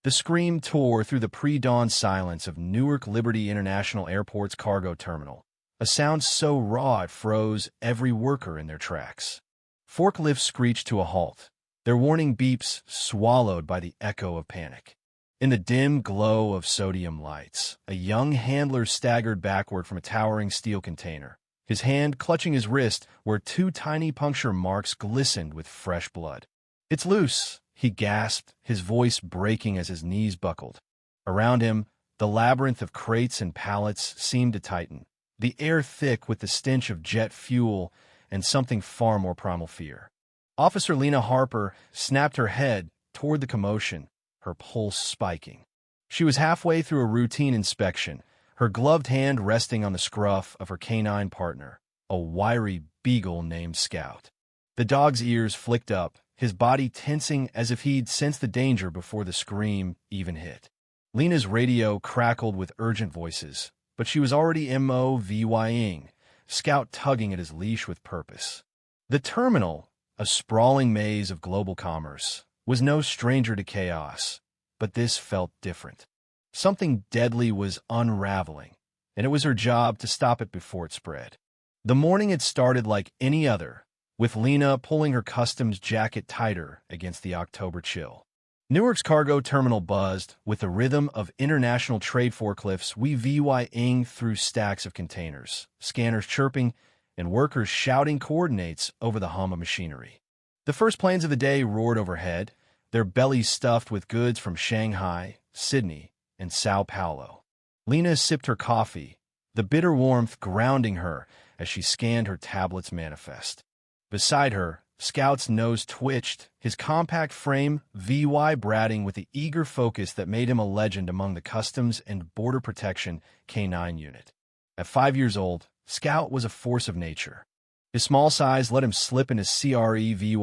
The scream tore through the pre-dawn silence of Newark Liberty International Airport's cargo terminal, a sound so raw it froze every worker in their tracks. Forklifts screeched to a halt, their warning beeps swallowed by the echo of panic. In the dim glow of sodium lights, a young handler staggered backward from a towering steel container, his hand clutching his wrist where two tiny puncture marks glistened with fresh blood. "It's loose," he gasped, his voice breaking as his knees buckled. Around him, the labyrinth of crates and pallets seemed to tighten, the air thick with the stench of jet fuel and something far more primal fear. Officer Lena Harper snapped her head toward the commotion, her pulse spiking. She was halfway through a routine inspection, her gloved hand resting on the scruff of her canine partner, a wiry beagle named Scout. The dog's ears flicked up, his body tensing as if he'd sensed the danger before the scream even hit. Lena's radio crackled with urgent voices, but she was already MOVYing, Scout tugging at his leash with purpose. The terminal, a sprawling maze of global commerce, was no stranger to chaos, but this felt different. Something deadly was unraveling, and it was her job to stop it before it spread. The morning had started like any other, with Lena pulling her customs jacket tighter against the October chill. Newark's cargo terminal buzzed with the rhythm of international trade forklifts weaving through stacks of containers, scanners chirping, and workers shouting coordinates over the hum of machinery. The first planes of the day roared overhead, their bellies stuffed with goods from Shanghai, Sydney, and Sao Paulo. Lena sipped her coffee, the bitter warmth grounding her as she scanned her tablet's manifest. Beside her, Scout's nose twitched, his compact frame vibrating with the eager focus that made him a legend among the Customs and Border Protection K-9 unit. At 5 years old, Scout was a force of nature. His small size let him slip into CREVY,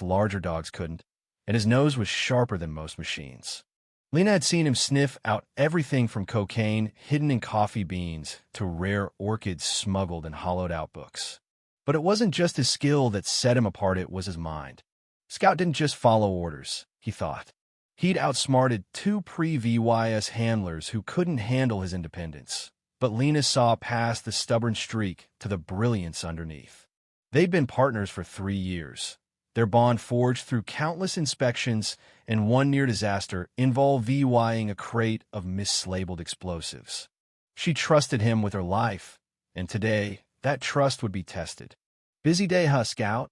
larger dogs couldn't, and his nose was sharper than most machines. Lena had seen him sniff out everything from cocaine hidden in coffee beans to rare orchids smuggled in hollowed-out books. But it wasn't just his skill that set him apart, it was his mind. Scout didn't just follow orders, he thought. He'd outsmarted two pre-VYS handlers who couldn't handle his independence. But Lena saw past the stubborn streak to the brilliance underneath. They'd been partners for 3 years, their bond forged through countless inspections and one near disaster involved VYing a crate of mislabeled explosives. She trusted him with her life, and today, that trust would be tested. "Busy day, huh, Scout?"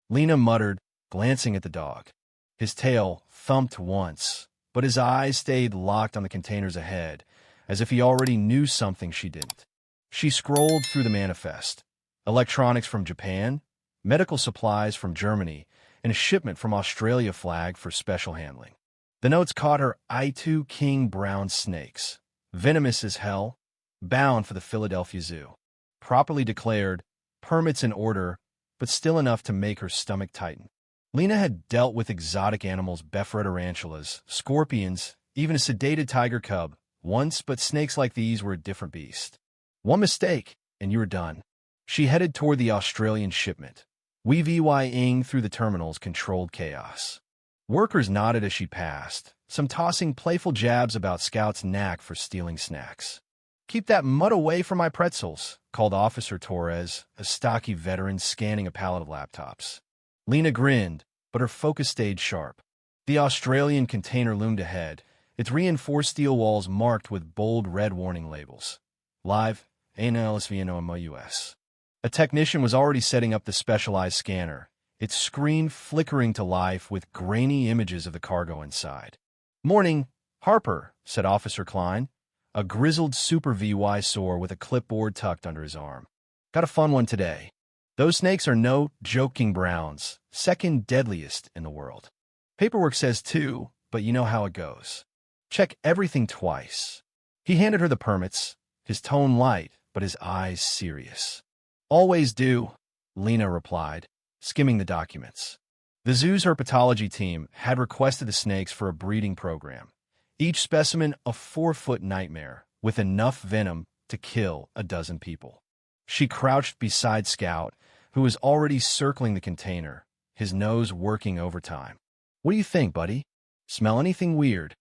Lena muttered, glancing at the dog. His tail thumped once, but his eyes stayed locked on the containers ahead, as if he already knew something she didn't. She scrolled through the manifest. Electronics from Japan, medical supplies from Germany, and a shipment from Australia flagged for special handling. The notes caught her eye: 2 king brown snakes, venomous as hell, bound for the Philadelphia Zoo. Properly declared, permits in order, but still enough to make her stomach tighten. Lena had dealt with exotic animals, bephra tarantulas, scorpions, even a sedated tiger cub, once, but snakes like these were a different beast. One mistake, and you were done. She headed toward the Australian shipment, weaving through the terminal's controlled chaos. Workers nodded as she passed, some tossing playful jabs about Scout's knack for stealing snacks. "Keep that mud away from my pretzels," called Officer Torres, a stocky veteran scanning a pallet of laptops. Lena grinned, but her focus stayed sharp. The Australian container loomed ahead, its reinforced steel walls marked with bold red warning labels. Live, ANLSVNOMUS. A technician was already setting up the specialized scanner, its screen flickering to life with grainy images of the cargo inside. "Morning, Harper," said Officer Klein, a grizzled Super VY sore with a clipboard tucked under his arm. "Got a fun one today. Those snakes are no joking browns, second deadliest in the world. Paperwork says 2, but you know how it goes. Check everything twice." He handed her the permits, his tone light, but his eyes serious. "Always do," Lena replied, skimming the documents. The zoo's herpetology team had requested the snakes for a breeding program, each specimen a 4-foot nightmare, with enough venom to kill a dozen people. She crouched beside Scout, who was already circling the container, his nose working overtime. "What do you think, buddy?" Smell anything weird?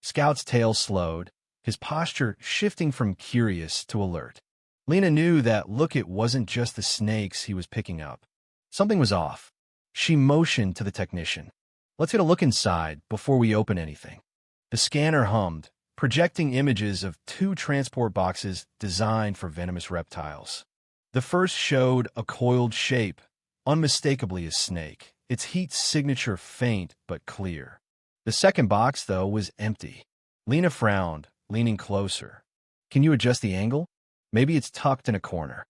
Scout's tail slowed, his posture shifting from curious to alert. Lena knew that it wasn't just the snakes he was picking up. Something was off. She motioned to the technician. Let's get a look inside before we open anything. The scanner hummed, projecting images of 2 transport boxes designed for venomous reptiles. The first showed a coiled shape, unmistakably a snake, its heat signature faint but clear. The second box, though, was empty. Lena frowned, leaning closer. Can you adjust the angle? Maybe it's tucked in a corner.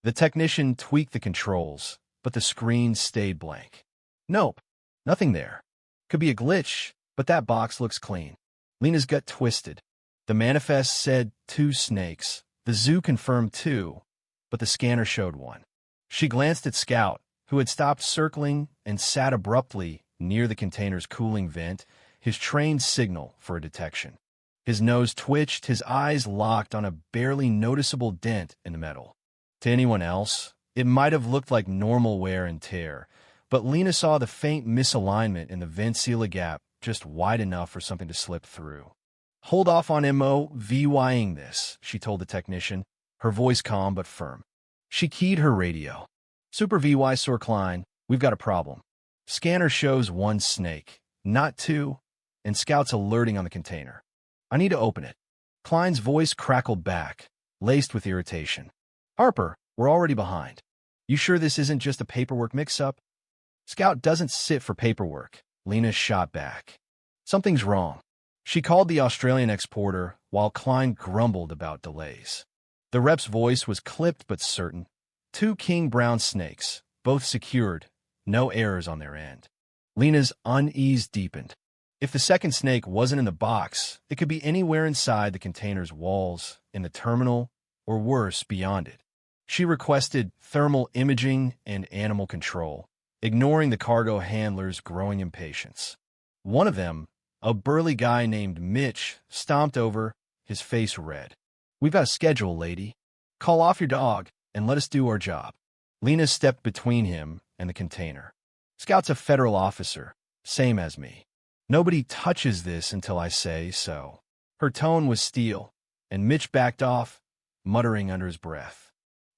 The technician tweaked the controls, but the screen stayed blank. Nope, nothing there. Could be a glitch, but that box looks clean. Lena's gut twisted. The manifest said 2 snakes. The zoo confirmed 2, but the scanner showed 1. She glanced at Scout, who had stopped circling and sat abruptly near the container's cooling vent, his trained signal for a detection. His nose twitched, his eyes locked on a barely noticeable dent in the metal. To anyone else, it might have looked like normal wear and tear, but Lena saw the faint misalignment in the vent seal gap just wide enough for something to slip through. Hold off on MOVYing this, she told the technician, her voice calm but firm. She keyed her radio. Super VY Sir Klein, we've got a problem. Scanner shows 1 snake, not 2, and Scout's alerting on the container. I need to open it. Klein's voice crackled back, laced with irritation. Harper, we're already behind. You sure this isn't just a paperwork mix-up? Scout doesn't sit for paperwork, Lena shot back. Something's wrong. She called the Australian exporter while Klein grumbled about delays. The rep's voice was clipped but certain. 2 king brown snakes, both secured, no errors on their end. Lena's unease deepened. If the second snake wasn't in the box, it could be anywhere inside the container's walls, in the terminal, or worse, beyond it. She requested thermal imaging and animal control, ignoring the cargo handler's growing impatience. One of them, a burly guy named Mitch, stomped over, his face red. We've got a schedule, lady. Call off your dog and let us do our job. Lena stepped between him and the container. Scout's a federal officer, same as me. Nobody touches this until I say so. Her tone was steel, and Mitch backed off, muttering under his breath.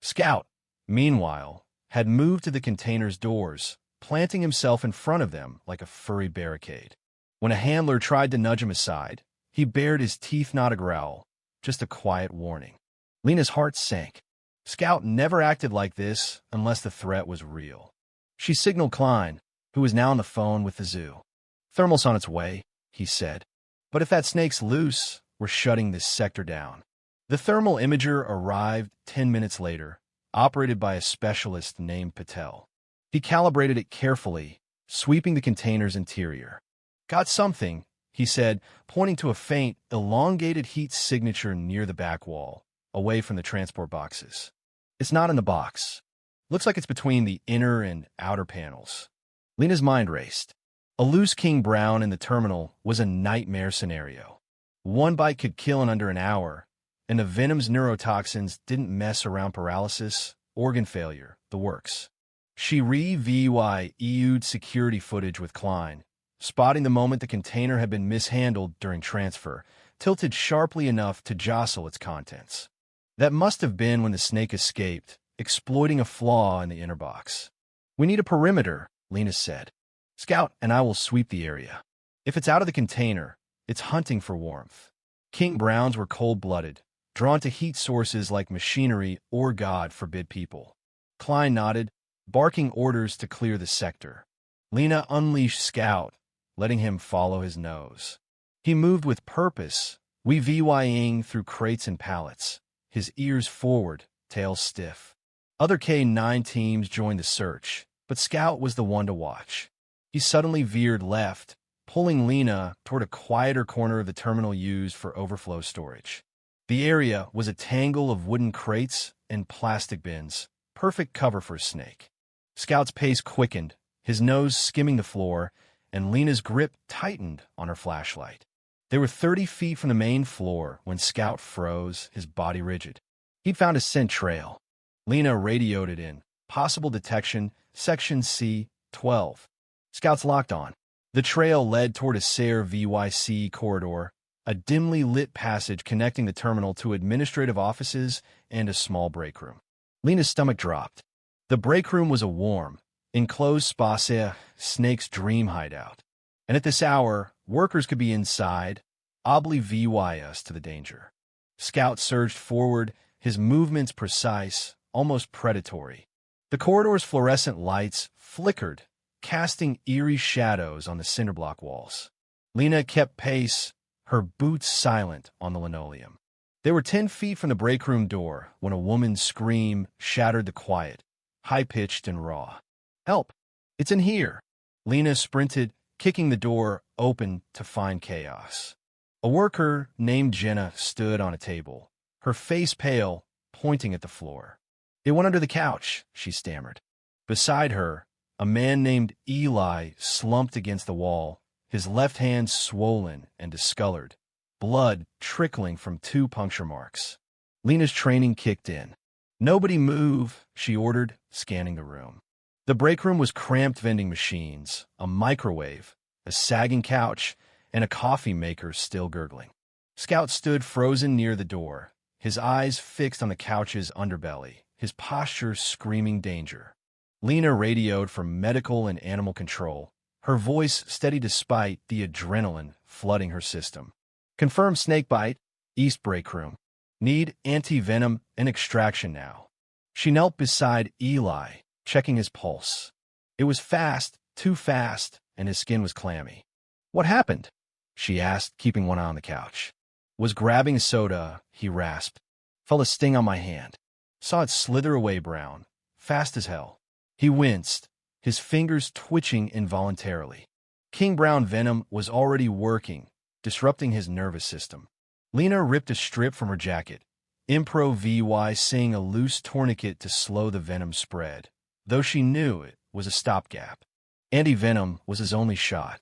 Scout, meanwhile, had moved to the container's doors, planting himself in front of them like a furry barricade. When a handler tried to nudge him aside, he bared his teeth, not a growl, just a quiet warning. Lena's heart sank. Scout never acted like this unless the threat was real. She signaled Klein, who was now on the phone with the zoo. Thermal's on its way, he said. But if that snake's loose, we're shutting this sector down. The thermal imager arrived 10 minutes later, operated by a specialist named Patel. He calibrated it carefully, sweeping the container's interior. Got something, he said, pointing to a faint, elongated heat signature near the back wall, away from the transport boxes. It's not in the box. Looks like it's between the inner and outer panels. Lena's mind raced. A loose king brown in the terminal was a nightmare scenario. 1 bite could kill in under an hour, and the venom's neurotoxins didn't mess around paralysis, organ failure, the works. She re-VYEU'd security footage with Klein, spotting the moment the container had been mishandled during transfer, tilted sharply enough to jostle its contents. That must have been when the snake escaped, exploiting a flaw in the inner box. We need a perimeter, Lena said. Scout and I will sweep the area. If it's out of the container, it's hunting for warmth. King Browns were cold-blooded, drawn to heat sources like machinery or, God forbid, people. Klein nodded, barking orders to clear the sector. Lena unleashed Scout, letting him follow his nose. He moved with purpose, weaving through crates and pallets, his ears forward, tail stiff. Other K-9 teams joined the search, but Scout was the one to watch. He suddenly veered left, pulling Lena toward a quieter corner of the terminal used for overflow storage. The area was a tangle of wooden crates and plastic bins, perfect cover for a snake. Scout's pace quickened, his nose skimming the floor, and Lena's grip tightened on her flashlight. They were 30 feet from the main floor when Scout froze, his body rigid. He'd found a scent trail. Lena radioed it in. Possible detection, Section C, 12. Scout's locked on. The trail led toward a SARE VYC corridor, a dimly lit passage connecting the terminal to administrative offices and a small break room. Lena's stomach dropped. The break room was a warm, enclosed space, Snake's dream hideout. And at this hour, workers could be inside, oblivious to the danger. Scout surged forward, his movements precise, almost predatory. The corridor's fluorescent lights flickered, casting eerie shadows on the cinderblock walls. Lena kept pace, her boots silent on the linoleum. They were 10 feet from the break room door when a woman's scream shattered the quiet, high-pitched and raw. "Help! It's in here!" Lena sprinted, kicking the door open to find chaos. A worker named Jenna stood on a table, her face pale, pointing at the floor. "It went under the couch," she stammered. Beside her, a man named Eli slumped against the wall, his left hand swollen and discolored, blood trickling from 2 puncture marks. Lena's training kicked in. "Nobody move," she ordered, scanning the room. The break room was cramped vending machines, a microwave, a sagging couch, and a coffee maker still gurgling. Scout stood frozen near the door, his eyes fixed on the couch's underbelly, his posture screaming danger. Lena radioed for medical and animal control, her voice steady despite the adrenaline flooding her system. "Confirmed snakebite, East break room. Need anti-venom and extraction now." She knelt beside Eli, checking his pulse. It was fast, too fast, and his skin was clammy. "What happened?" she asked, keeping one eye on the couch. "Was grabbing a soda," he rasped. "Felt a sting on my hand. Saw it slither away brown, fast as hell." He winced, his fingers twitching involuntarily. King Brown venom was already working, disrupting his nervous system. Lena ripped a strip from her jacket, improvising a loose tourniquet to slow the venom spread, though she knew it was a stopgap. Anti-venom was his only shot.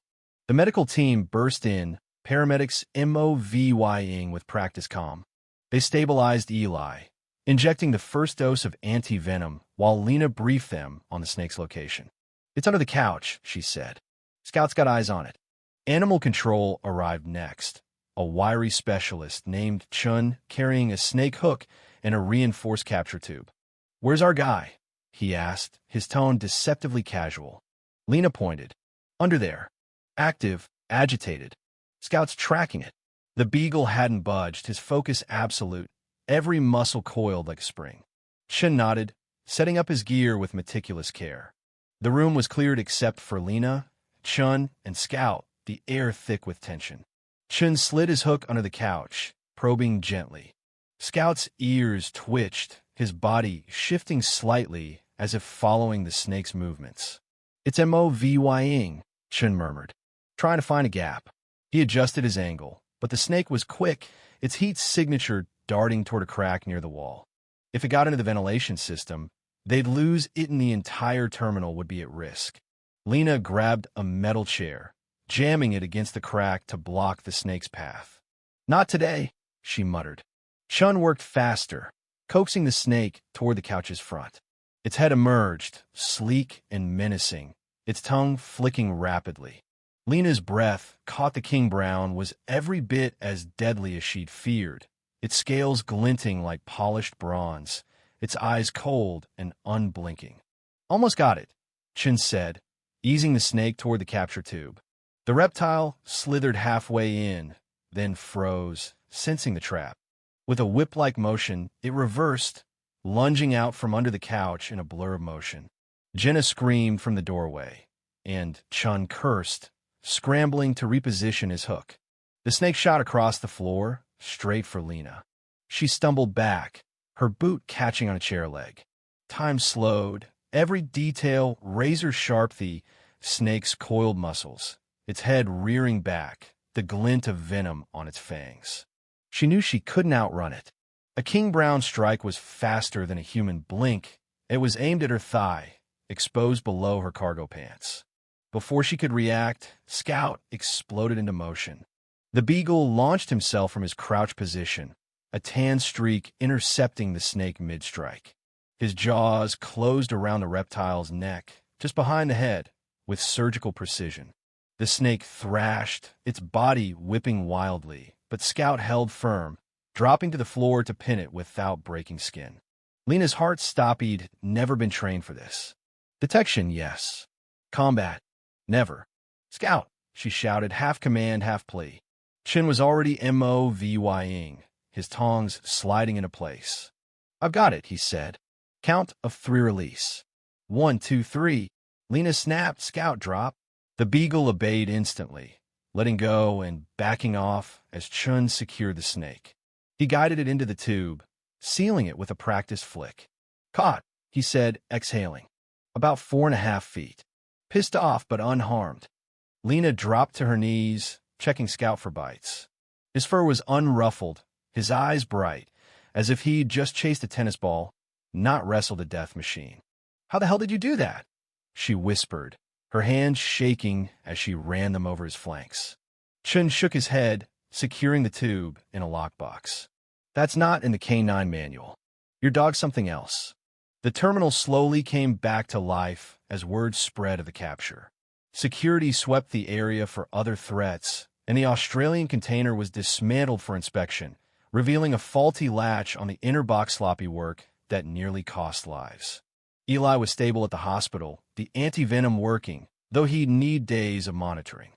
The medical team burst in, paramedics moving with practice calm. They stabilized Eli, injecting the first dose of anti-venom while Lena briefed them on the snake's location. "It's under the couch," she said. "Scout's got eyes on it." Animal control arrived next, a wiry specialist named Chun carrying a snake hook and a reinforced capture tube. "Where's our guy?" he asked, his tone deceptively casual. Lena pointed. "Under there. Active, agitated. Scout's tracking it." The beagle hadn't budged, his focus absolute, every muscle coiled like a spring. Chun nodded, setting up his gear with meticulous care. The room was cleared except for Lena, Chun, and Scout, the air thick with tension. Chun slid his hook under the couch, probing gently. Scout's ears twitched, his body shifting slightly as if following the snake's movements. "It's moving," Chun murmured, trying to find a gap. He adjusted his angle, but the snake was quick, its heat signature darting toward a crack near the wall. If it got into the ventilation system, they'd lose it and the entire terminal would be at risk. Lena grabbed a metal chair, jamming it against the crack to block the snake's path. "Not today," she muttered. Chun worked faster, coaxing the snake toward the couch's front. Its head emerged, sleek and menacing, its tongue flicking rapidly. Lena's breath, caught the King Brown, was every bit as deadly as she'd feared, its scales glinting like polished bronze, its eyes cold and unblinking. "Almost got it," Chun said, easing the snake toward the capture tube. The reptile slithered halfway in, then froze, sensing the trap. With a whip-like motion, it reversed, lunging out from under the couch in a blur of motion. Jenna screamed from the doorway, and Chun cursed, scrambling to reposition his hook. The snake shot across the floor, straight for Lena. She stumbled back, her boot catching on a chair leg. Time slowed, every detail razor-sharp, the snake's coiled muscles, its head rearing back, the glint of venom on its fangs. She knew she couldn't outrun it. A King Brown strike was faster than a human blink. It was aimed at her thigh, exposed below her cargo pants. Before she could react, Scout exploded into motion. The beagle launched himself from his crouch position, a tan streak intercepting the snake mid-strike. His jaws closed around the reptile's neck, just behind the head, with surgical precision. The snake thrashed, its body whipping wildly, but Scout held firm, dropping to the floor to pin it without breaking skin. Lena's heart stopped. He'd never been trained for this. Detection, yes. Combat, never. Scout, she shouted, half command, half plea. Chin was already moving, his tongs sliding into place. I've got it, he said. Count of 3 release. 1, 2, 3. Lena snapped, Scout dropped. The beagle obeyed instantly, letting go and backing off as Chun secured the snake. He guided it into the tube, sealing it with a practiced flick. Caught, he said, exhaling. About 4.5 feet. Pissed off but unharmed. Lena dropped to her knees, checking Scout for bites. His fur was unruffled, his eyes bright, as if he'd just chased a tennis ball, not wrestled a death machine. How the hell did you do that? She whispered, her hands shaking as she ran them over his flanks. Chun shook his head, securing the tube in a lockbox. That's not in the K9 manual. Your dog's something else. The terminal slowly came back to life as word spread of the capture. Security swept the area for other threats, and the Australian container was dismantled for inspection, revealing a faulty latch on the inner box. Sloppy work that nearly cost lives. Eli was stable at the hospital, the anti-venom working, though he'd need days of monitoring.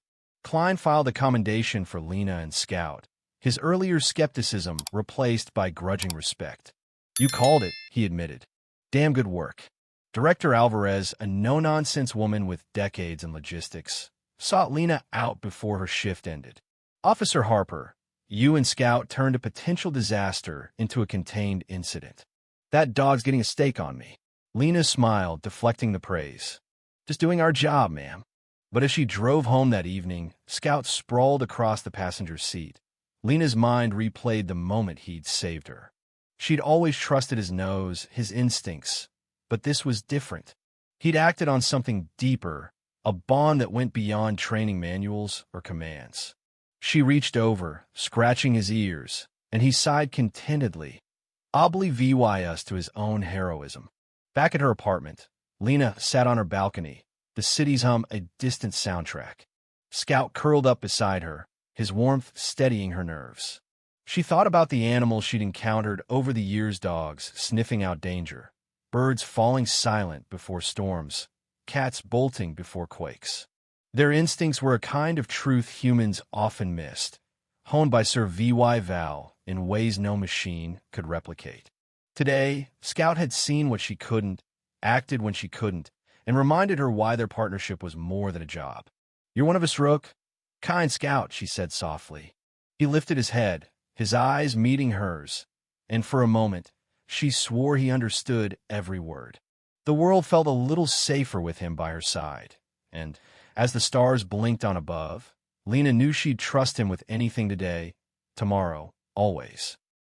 Klein filed a commendation for Lena and Scout, his earlier skepticism replaced by grudging respect. You called it, he admitted. Damn good work. Director Alvarez, a no-nonsense woman with decades in logistics, sought Lena out before her shift ended. Officer Harper, you and Scout turned a potential disaster into a contained incident. That dog's getting a stake on me. Lena smiled, deflecting the praise. Just doing our job, ma'am. But as she drove home that evening, Scout sprawled across the passenger seat. Lena's mind replayed the moment he'd saved her. She'd always trusted his nose, his instincts, but this was different. He'd acted on something deeper, a bond that went beyond training manuals or commands. She reached over, scratching his ears, and he sighed contentedly, oblivious to his own heroism. Back at her apartment, Lena sat on her balcony, the city's hum a distant soundtrack. Scout curled up beside her, his warmth steadying her nerves. She thought about the animals she'd encountered over the years, dogs sniffing out danger, birds falling silent before storms, cats bolting before quakes. Their instincts were a kind of truth humans often missed, honed by Sir V.Y. Val in ways no machine could replicate. Today, Scout had seen what she couldn't, acted when she couldn't, and reminded her why their partnership was more than a job. You're one of us, Rook. Kind Scout, she said softly. He lifted his head, his eyes meeting hers, and for a moment, she swore he understood every word. The world felt a little safer with him by her side, and, as the stars blinked on above, Lena knew she'd trust him with anything today, tomorrow, always.